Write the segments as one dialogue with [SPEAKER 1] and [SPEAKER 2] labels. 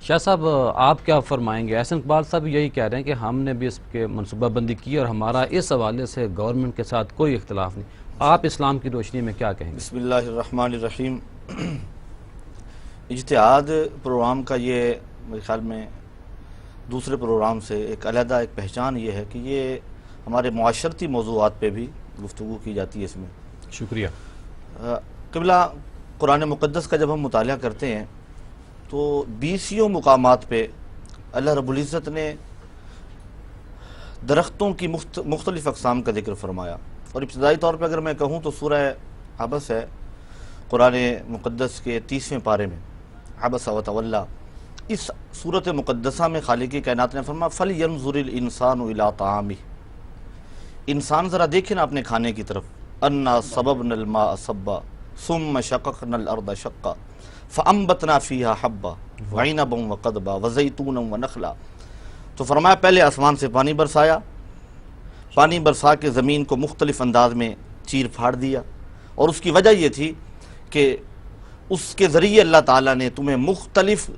[SPEAKER 1] شاہ صاحب آپ کیا فرمائیں گے؟ احسن اقبال صاحب یہی کہہ رہے ہیں کہ ہم نے بھی اس کے منصوبہ بندی کی اور ہمارا اس حوالے سے گورنمنٹ کے ساتھ کوئی اختلاف نہیں. آپ اسلام کی روشنی میں کیا کہیں گے؟
[SPEAKER 2] بسم اللہ الرحمن الرحیم. اتحاد پروگرام کا یہ میرے خیال میں دوسرے پروگرام سے ایک علیحدہ ایک پہچان یہ ہے کہ یہ ہمارے معاشرتی موضوعات پہ بھی گفتگو کی جاتی ہے. اس میں
[SPEAKER 1] شکریہ.
[SPEAKER 2] قبلہ قرآن مقدس کا جب ہم مطالعہ کرتے ہیں تو 20 مقامات پہ اللہ رب العزت نے درختوں کی مختلف اقسام کا ذکر فرمایا. اور ابتدائی طور پہ اگر میں کہوں تو سورہ عبس ہے قرآن مقدس کے 30ویں پارے میں، عبس و تولی. اس سورت مقدسہ میں خالق کائنات نے فرمایا فَلْيَنْظُرِ الْإِنسَانُ إِلَىٰ طَعَامِهِ. انسان ذرا دیکھیں نا اپنے کھانے کی طرف. أَنَّا صَبَبْنَا الْمَاءَ صَبًّا ثُمَّ شَقَقْنَا الْأَرْضَ شَقًّا فَأَنبَتْنَا فِيهَا حَبًّا وَعِنَبًا وَقَضْبًا وَزَيْتُونًا وَنَخْلًا. تو فرمایا پہلے آسمان سے پانی برسایا، پانی برسا کے زمین کو مختلف انداز میں چیر پھاڑ دیا، اور اس کی وجہ یہ تھی کہ اس کے ذریعے اللہ تعالیٰ نے تمہیں مختلف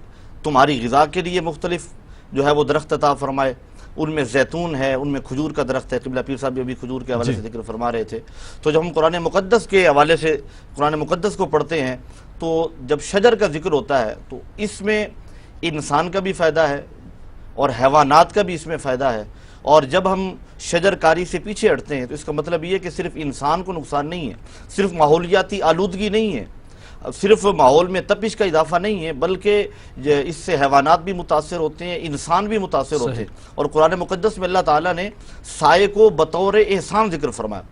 [SPEAKER 2] تمہاری غذا کے لیے مختلف جو ہے وہ درخت عطا فرمائے. ان میں زیتون ہے، ان میں کھجور کا درخت ہے. قبلہ پیر صاحب بھی کھجور کے حوالے سے ذکر فرما رہے تھے. تو جب ہم قرآن مقدس کے حوالے سے قرآن مقدس کو پڑھتے ہیں تو جب شجر کا ذکر ہوتا ہے تو اس میں انسان کا بھی فائدہ ہے اور حیوانات کا بھی اس میں فائدہ ہے. اور جب ہم شجر کاری سے پیچھے ہٹتے ہیں تو اس کا مطلب یہ کہ صرف انسان کو نقصان نہیں ہے، صرف ماحولیاتی آلودگی نہیں ہے، صرف ماحول میں تپش کا اضافہ نہیں ہے، بلکہ اس سے حیوانات بھی متاثر ہوتے ہیں، انسان بھی متاثر ہوتے ہیں. اور قرآن مقدس میں اللہ تعالیٰ نے سائے کو بطور احسان ذکر فرمایا.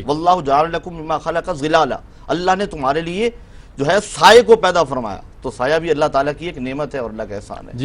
[SPEAKER 2] واللہ جعل لکم مما خلق ظلالا. اللہ نے تمہارے لیے جو ہے سائے کو پیدا فرمایا. تو سایہ بھی اللہ تعالیٰ کی ایک نعمت ہے اور اللہ کا احسان ہے.